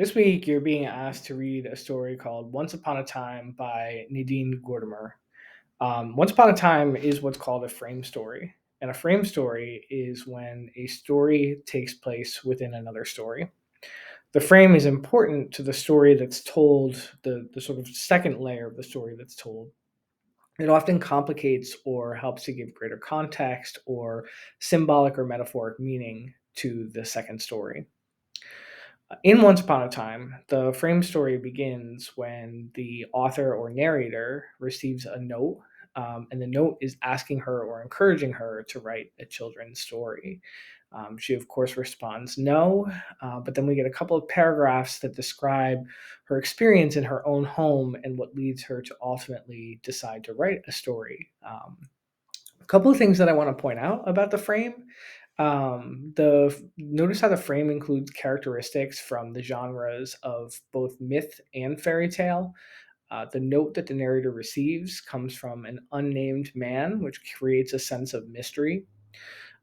This week, you're being asked to read a story called Once Upon a Time by Nadine Gordimer. Once Upon a Time is what's called a frame story. And a frame story is when a story takes place within another story. The frame is important to the story that's told, the sort of second layer of the story that's told. It often complicates or helps to give greater context or symbolic or metaphoric meaning to the second story. In Once Upon a Time, the frame story begins when the author or narrator receives a note, and the note is asking her or encouraging her to write a children's story. She, of course, responds no, but then we get a couple of paragraphs that describe her experience in her own home and what leads her to ultimately decide to write a story. A couple of things that I want to point out about the frame. The Notice how the frame includes characteristics from the genres of both myth and fairy tale. The note that the narrator receives comes from an unnamed man, which creates a sense of mystery.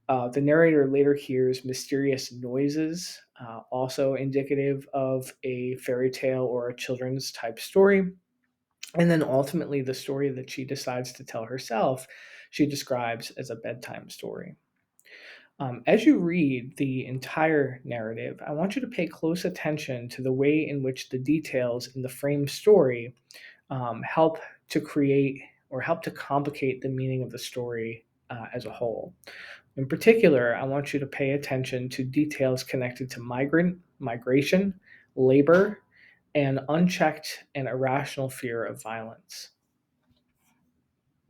The narrator later hears mysterious noises, also indicative of a fairy tale or a children's type story. And then ultimately, the story that she decides to tell herself, she describes as a bedtime story. As you read the entire narrative, I want you to pay close attention to the way in which the details in the frame story help to create or help to complicate the meaning of the story as a whole. In particular, I want you to pay attention to details connected to migration, labor, and unchecked and irrational fear of violence.